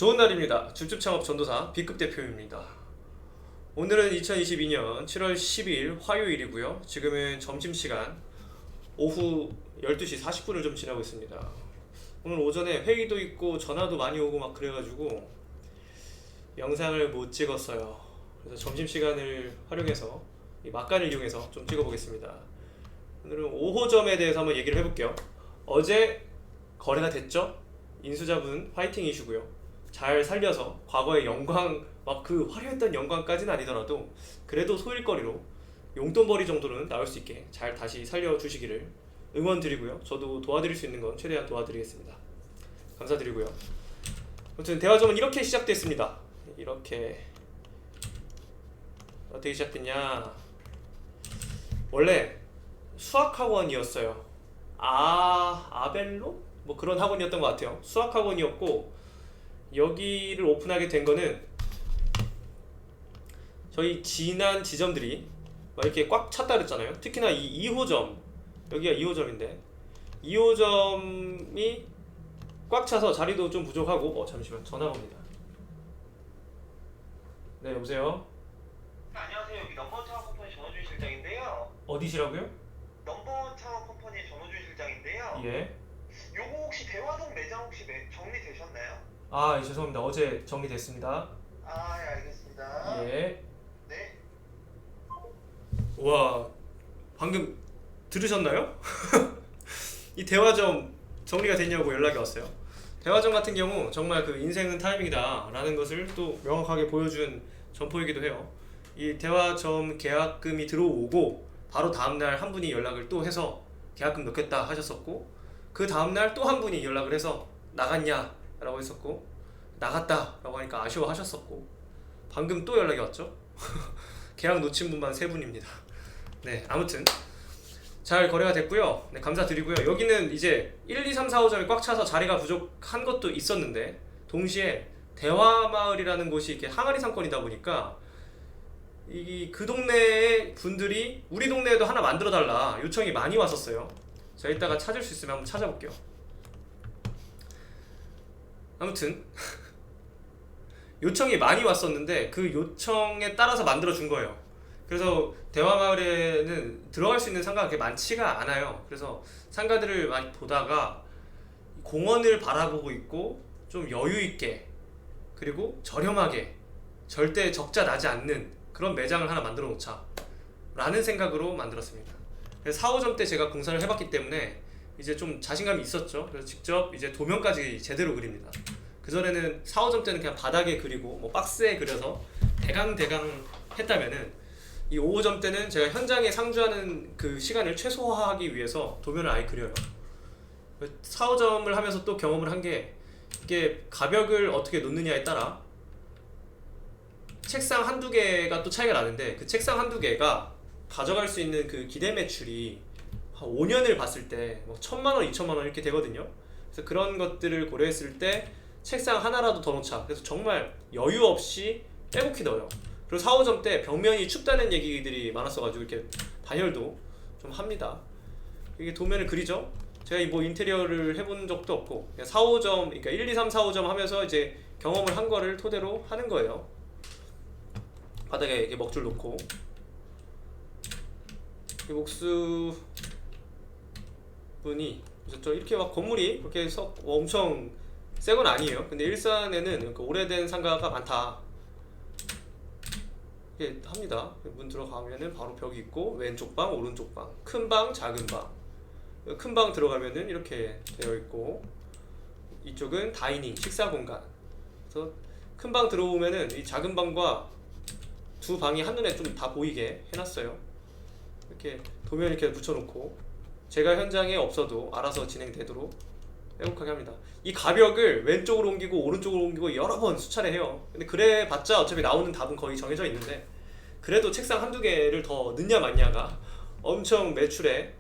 좋은 날입니다. 줍줍창업 전도사 B급 대표입니다. 오늘은 2022년 7월 10일 화요일이고요. 지금은 점심시간 오후 12시 40분을 좀 지나고 있습니다. 오늘 오전에 회의도 있고 전화도 많이 오고 막 그래가지고 영상을 못 찍었어요. 그래서 점심시간을 활용해서 이 막간을 이용해서 좀 찍어보겠습니다. 오늘은 5호점에 대해서 한번 얘기를 해볼게요. 어제 거래가 됐죠? 인수자분 화이팅 이슈고요. 잘 살려서 과거의 영광, 막 그 화려했던 영광까지는 아니더라도 그래도 소일거리로 용돈벌이 정도는 나올 수 있게 잘 다시 살려주시기를 응원드리고요. 저도 도와드릴 수 있는 건 최대한 도와드리겠습니다. 감사드리고요. 아무튼 대화점은 이렇게 시작됐습니다. 이렇게 어떻게 시작됐냐, 원래 수학학원이었어요. 아벨로? 뭐 그런 학원이었던 것 같아요. 수학학원이었고, 여기를 오픈하게 된 거는 저희 지난 지점들이 막 이렇게 꽉 찼다 그랬잖아요. 특히나 이 2호점, 여기가 2호점인데 2호점이 꽉 차서 자리도 좀 부족하고. 잠시만, 전화가 옵니다. 네, 여보세요? 안녕하세요. 여기 넘버타워 컴퍼니 전호준 실장인데요. 어디시라고요? 넘버타워 컴퍼니 전호준 실장인데요. 예. 요거 혹시 대화동 매장 혹시 정리되셨나요? 예, 죄송합니다. 어제 정리됐습니다. 아, 예, 알겠습니다. 예. 네. 와, 방금 들으셨나요? 이 대화점 정리가 됐냐고 연락이 왔어요. 대화점 같은 경우 정말 그 인생은 타이밍이다 라는 것을 또 명확하게 보여준 점포이기도 해요. 이 대화점 계약금이 들어오고 바로 다음날 한 분이 연락을 또 해서 계약금 넣겠다 하셨었고, 그 다음날 또 한 분이 연락을 해서 나갔냐 라고 했었고, 나갔다 라고 하니까 아쉬워 하셨었고, 방금 또 연락이 왔죠. 계약 놓친 분만 3분입니다. 네, 아무튼 잘 거래가 됐고요. 네, 감사드리고요. 여기는 이제 1, 2, 3, 4, 5점이 꽉 차서 자리가 부족한 것도 있었는데, 동시에 대화마을이라는 곳이 이렇게 항아리 상권이다 보니까 그 동네의 분들이 우리 동네에도 하나 만들어 달라 요청이 많이 왔었어요. 제가 이따가 찾을 수 있으면 한번 찾아볼게요. 아무튼 요청이 많이 왔었는데 그 요청에 따라서 만들어 준 거예요. 그래서 대화마을에는 들어갈 수 있는 상가가 그렇게 많지가 않아요. 그래서 상가들을 많이 보다가 공원을 바라보고 있고 좀 여유 있게, 그리고 저렴하게, 절대 적자 나지 않는 그런 매장을 하나 만들어 놓자 라는 생각으로 만들었습니다. 그래서 4, 5점 때 제가 공사를 해봤기 때문에 이제 좀 자신감이 있었죠. 그래서 직접 이제 도면까지 제대로 그립니다. 그전에는 4, 5점 때는 그냥 바닥에 그리고 뭐 박스에 그려서 대강 했다면은, 이 5호점 때는 제가 현장에 상주하는 그 시간을 최소화하기 위해서 도면을 아예 그려요. 4, 5점을 하면서 또 경험을 한 게, 이게 가벽을 어떻게 놓느냐에 따라 책상 한두 개가 또 차이가 나는데, 그 책상 한두 개가 가져갈 수 있는 그 기대 매출이 한 5년을 봤을 때 뭐 1,000만 원, 2,000만 원 이렇게 되거든요. 그래서 그런 것들을 고려했을 때 책상 하나라도 더 놓자. 그래서 정말 여유 없이 빼곡히 넣어요. 그리고 4, 5점 때 벽면이 춥다는 얘기들이 많았어가지고 이렇게 단열도 좀 합니다. 이게 도면을 그리죠. 제가 뭐 인테리어를 해본 적도 없고, 그냥 4, 5점, 그러니까 1, 2, 3, 4, 5점 하면서 이제 경험을 한 거를 토대로 하는 거예요. 바닥에 이렇게 먹줄 놓고, 이 목수 분이 저 이렇게 막 건물이 그렇게 엄청 새 건 아니에요. 근데 일산에는 오래된 상가가 많다 이렇게 합니다. 문 들어가면은 바로 벽이 있고, 왼쪽 방, 오른쪽 방, 큰 방, 작은 방. 큰 방 들어가면은 이렇게 되어 있고, 이쪽은 다이닝, 식사 공간. 그래서 큰 방 들어오면은 이 작은 방과 두 방이 한눈에 좀 다 보이게 해놨어요. 이렇게 도면 이렇게 붙여놓고, 제가 현장에 없어도 알아서 진행되도록 빼곡하게 합니다. 이 가벽을 왼쪽으로 옮기고 오른쪽으로 옮기고 여러 번 수차례 해요. 근데 그래 봤자 어차피 나오는 답은 거의 정해져 있는데, 그래도 책상 한두 개를 더 넣냐 마냐가 엄청 매출에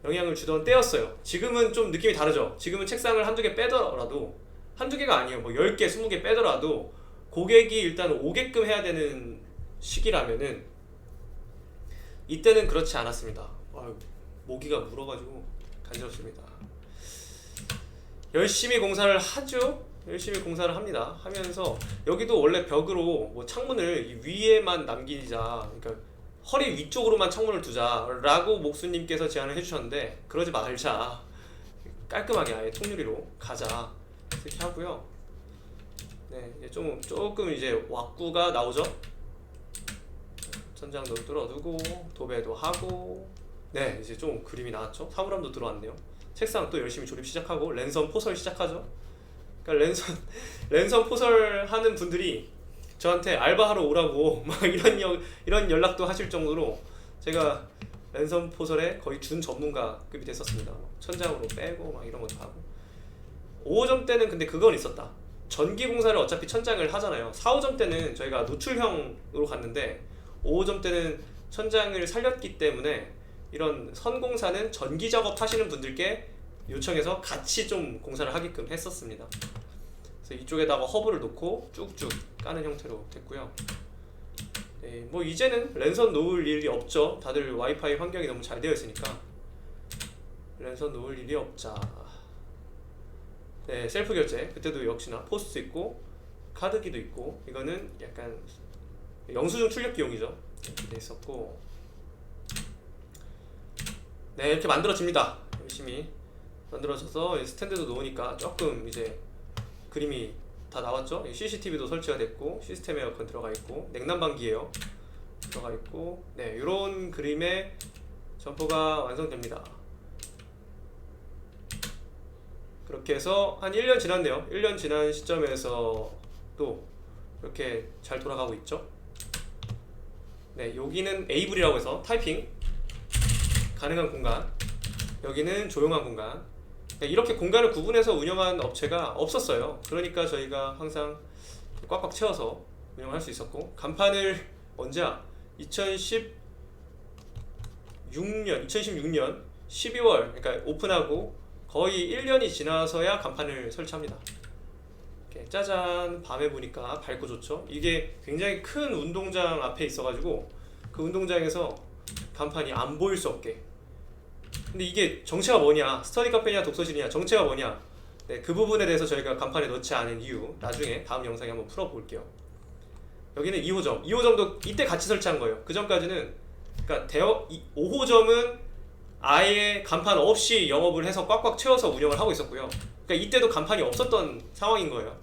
영향을 주던 때였어요. 지금은 좀 느낌이 다르죠. 지금은 책상을 한두 개 빼더라도, 한두 개가 아니에요, 뭐 10개, 20개 빼더라도 고객이 일단 오게끔 해야 되는 시기라면은, 이때는 그렇지 않았습니다. 모기가 물어가지고 간지럽습니다. 열심히 공사를 하죠. 열심히 공사를 합니다. 하면서 여기도 원래 벽으로 뭐 창문을 이 위에만 남기자, 그러니까 허리 위쪽으로만 창문을 두자라고 목수님께서 제안을 해주셨는데 그러지 말자, 깔끔하게 아예 통유리로 가자 이렇게 하고요. 네, 이제 조금 이제 왁구가 나오죠. 천장도 뚫어두고 도배도 하고, 네 이제 좀 그림이 나왔죠. 사물함도 들어왔네요. 책상 또 열심히 조립 시작하고 랜선 포설 시작하죠. 그러니까 랜선 포설 하는 분들이 저한테 알바하러 오라고 막 이런 연락도 하실 정도로 제가 랜선 포설에 거의 준 전문가급이 됐었습니다. 천장으로 빼고 막 이런 것도 하고. 5호점 때는 근데 그건 있었다. 전기 공사를 어차피 천장을 하잖아요. 4호점 때는 저희가 노출형으로 갔는데 5호점 때는 천장을 살렸기 때문에 이런 선 공사는 전기 작업 하시는 분들께 요청해서 같이 좀 공사를 하게끔 했었습니다. 그래서 이쪽에다가 허브를 놓고 쭉쭉 까는 형태로 됐고요. 네, 뭐 이제는 랜선 놓을 일이 없죠. 다들 와이파이 환경이 너무 잘 되어 있으니까 랜선 놓을 일이 없자. 네, 셀프 결제 그때도 역시나 포스트 있고 카드기도 있고, 이거는 약간 영수증 출력기용이죠. 이렇게 돼 있었고, 네 이렇게 만들어집니다. 열심히 만들어져서 스탠드도 놓으니까 조금 이제 그림이 다 나왔죠. CCTV도 설치가 됐고 시스템 에어컨 들어가 있고 냉난방기예요 들어가 있고, 네 이런 그림의 점포가 완성됩니다. 그렇게 해서 한 1년 지났네요. 1년 지난 시점에서 또 이렇게 잘 돌아가고 있죠. 네 여기는 에이블이라고 해서 타이핑 가능한 공간, 여기는 조용한 공간. 이렇게 공간을 구분해서 운영한 업체가 없었어요. 그러니까 저희가 항상 꽉꽉 채워서 운영할 수 있었고, 간판을 언제야? 2016년 12월, 그러니까 오픈하고 거의 1년이 지나서야 간판을 설치합니다. 이렇게 짜잔, 밤에 보니까 밝고 좋죠. 이게 굉장히 큰 운동장 앞에 있어가지고 그 운동장에서 간판이 안 보일 수 없게. 근데 이게 정체가 뭐냐, 스터디 카페냐 독서실이냐 정체가 뭐냐, 네, 그 부분에 대해서 저희가 간판에 넣지 않은 이유 나중에 다음 영상에 한번 풀어볼게요. 여기는 2호점도 이때 같이 설치한 거예요. 그 전까지는, 그러니까 5호점은 아예 간판 없이 영업을 해서 꽉꽉 채워서 운영을 하고 있었고요. 그러니까 이때도 간판이 없었던 상황인 거예요.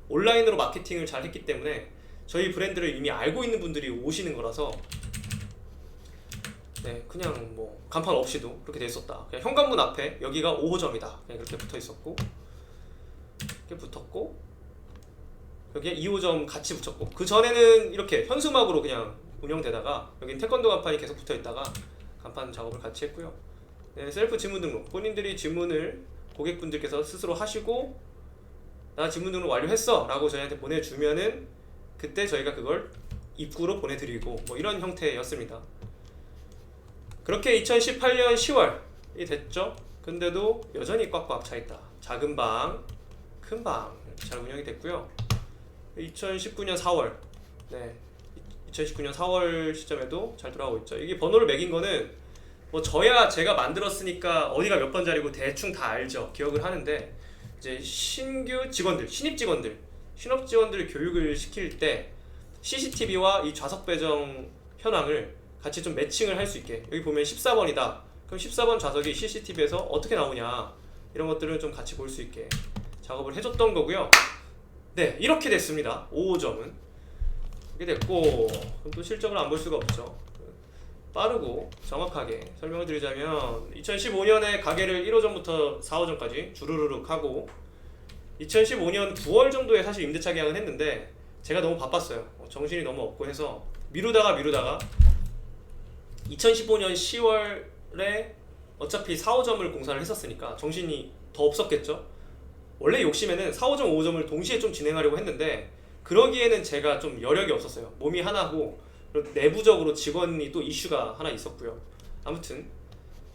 온라인으로 마케팅을 잘 했기 때문에 저희 브랜드를 이미 알고 있는 분들이 오시는 거라서, 네 그냥 뭐 간판 없이도 그렇게 돼 있었다. 그냥 현관문 앞에 여기가 5호점이다 그냥 그렇게 붙어 있었고, 이렇게 붙었고, 여기에 2호점 같이 붙였고, 그 전에는 이렇게 현수막으로 그냥 운영되다가 여긴 태권도 간판이 계속 붙어 있다가 간판 작업을 같이 했고요. 네, 셀프 지문 등록, 본인들이 지문을 고객분들께서 스스로 하시고 나 지문 등록 완료했어 라고 저희한테 보내주면은 그때 저희가 그걸 입구로 보내드리고 뭐 이런 형태였습니다. 그렇게 2018년 10월이 됐죠. 근데도 여전히 꽉꽉 차있다. 작은 방, 큰 방 이렇게 잘 운영이 됐고요. 2019년 4월, 네 2019년 4월 시점에도 잘 돌아가고 있죠. 이게 번호를 매긴 거는 뭐 저야 제가 만들었으니까 어디가 몇 번짜리고 대충 다 알죠. 기억을 하는데, 이제 신규 직원들, 신입 직원들 교육을 시킬 때 CCTV와 이 좌석 배정 현황을 같이 좀 매칭을 할 수 있게, 여기 보면 14번이다 그럼 14번 좌석이 CCTV에서 어떻게 나오냐 이런 것들을 좀 같이 볼 수 있게 작업을 해줬던 거고요. 네 이렇게 됐습니다. 5호점은 이렇게 됐고, 그럼 또 실적을 안 볼 수가 없죠. 빠르고 정확하게 설명을 드리자면 2015년에 가게를 1호점부터 4호점까지 주르르륵 하고, 2015년 9월 정도에 사실 임대차 계약은 했는데 제가 너무 바빴어요. 정신이 너무 없고 해서 미루다가 2015년 10월에 어차피 4호점을 공사를 했었으니까 정신이 더 없었겠죠. 원래 욕심에는 4호점, 5호점을 동시에 좀 진행하려고 했는데 그러기에는 제가 좀 여력이 없었어요. 몸이 하나고 내부적으로 직원이 또 이슈가 하나 있었고요. 아무튼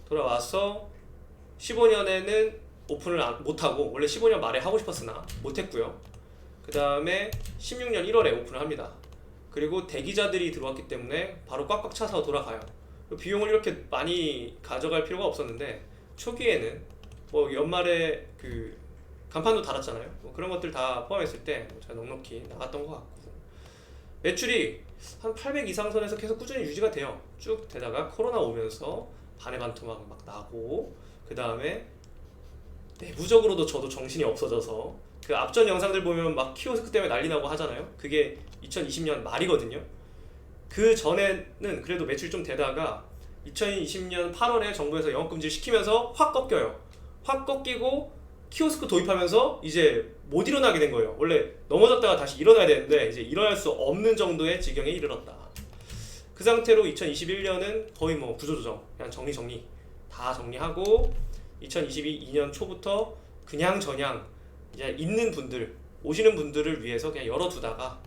돌아와서 15년에는 오픈을 못하고, 원래 15년 말에 하고 싶었으나 못했고요. 그 다음에 16년 1월에 오픈을 합니다. 그리고 대기자들이 들어왔기 때문에 바로 꽉꽉 차서 돌아가요. 비용을 이렇게 많이 가져갈 필요가 없었는데 초기에는 뭐 연말에 그 간판도 달았잖아요. 뭐 그런 것들 다 포함했을 때 잘 넉넉히 나갔던 것 같고, 매출이 한 800 이상 선에서 계속 꾸준히 유지가 돼요. 쭉 되다가 코로나 오면서 반의 반토막 막 나고, 그 다음에 내부적으로도 저도 정신이 없어져서, 그 앞전 영상들 보면 막 키오스크 때문에 난리 나고 하잖아요. 그게 2020년 말이거든요. 그 전에는 그래도 매출 좀 되다가 2020년 8월에 정부에서 영업금지를 시키면서 확 꺾여요. 확 꺾이고 키오스크 도입하면서 이제 못 일어나게 된 거예요. 원래 넘어졌다가 다시 일어나야 되는데 이제 일어날 수 없는 정도의 지경에 이르렀다. 그 상태로 2021년은 거의 뭐 구조조정, 그냥 정리 다 정리하고, 2022년 초부터 그냥 저냥 이제 있는 분들, 오시는 분들을 위해서 그냥 열어두다가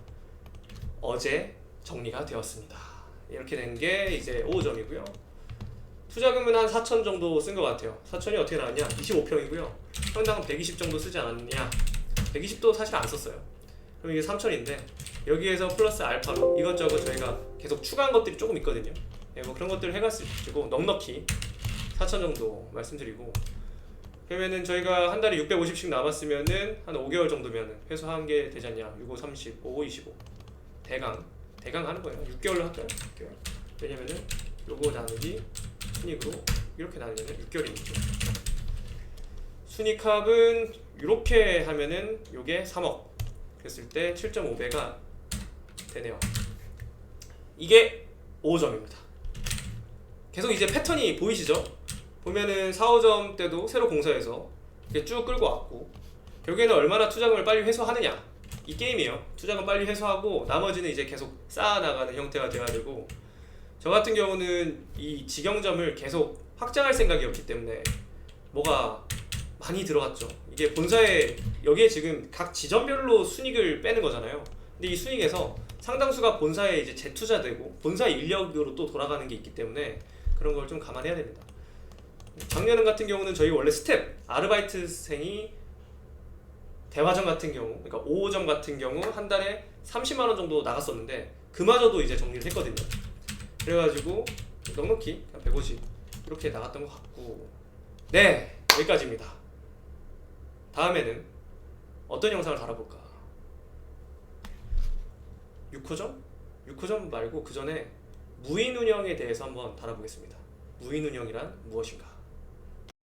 어제 정리가 되었습니다. 이렇게 된 게 이제 5점이고요. 투자금은 한 4천 정도 쓴 것 같아요. 4천이 어떻게 나왔냐? 25평이고요. 평당 120 정도 쓰지 않았느냐? 120도 사실 안 썼어요. 그럼 이게 3천인데 여기에서 플러스 알파로 이것저것 저희가 계속 추가한 것들이 조금 있거든요. 네, 뭐 그런 것들을 해가지고 넉넉히 4천 정도 말씀드리고, 그러면은 저희가 한 달에 650씩 남았으면은 한 5개월 정도면은 회수한 게 되지 않냐? 6, 5, 30, 5, 25 대강 하는 거예요. 6개월로 할까요? 6개월. 왜냐면은 요거 나누기 순익으로 이렇게 나누면 6개월이니까. 순익합은 이렇게 하면은 요게 3억 그랬을 때 7.5배가 되네요. 이게 5점입니다. 계속 이제 패턴이 보이시죠? 보면은 4, 5점 때도 새로 공사해서 이렇게 쭉 끌고 왔고, 결국에는 얼마나 투자금을 빨리 회수하느냐 이 게임이에요. 투자금 빨리 회수하고 나머지는 이제 계속 쌓아나가는 형태가 돼야 되고, 저 같은 경우는 이 직영점을 계속 확장할 생각이었기 때문에 뭐가 많이 들어갔죠. 이게 본사에 여기에 지금 각 지점별로 순익을 빼는 거잖아요. 근데 이 순익에서 상당수가 본사에 이제 재투자되고 본사 인력으로 또 돌아가는 게 있기 때문에 그런 걸 좀 감안해야 됩니다. 작년 같은 경우는 저희 원래 스텝 아르바이트생이 대화점 같은 경우, 그러니까 5호점 같은 경우 한 달에 30만 원 정도 나갔었는데 그마저도 이제 정리를 했거든요. 그래가지고 넉넉히 150 이렇게 나갔던 것 같고, 네, 여기까지입니다. 다음에는 어떤 영상을 달아볼까? 6호점? 6호점 말고 그 전에 무인운영에 대해서 한번 달아보겠습니다. 무인운영이란 무엇인가?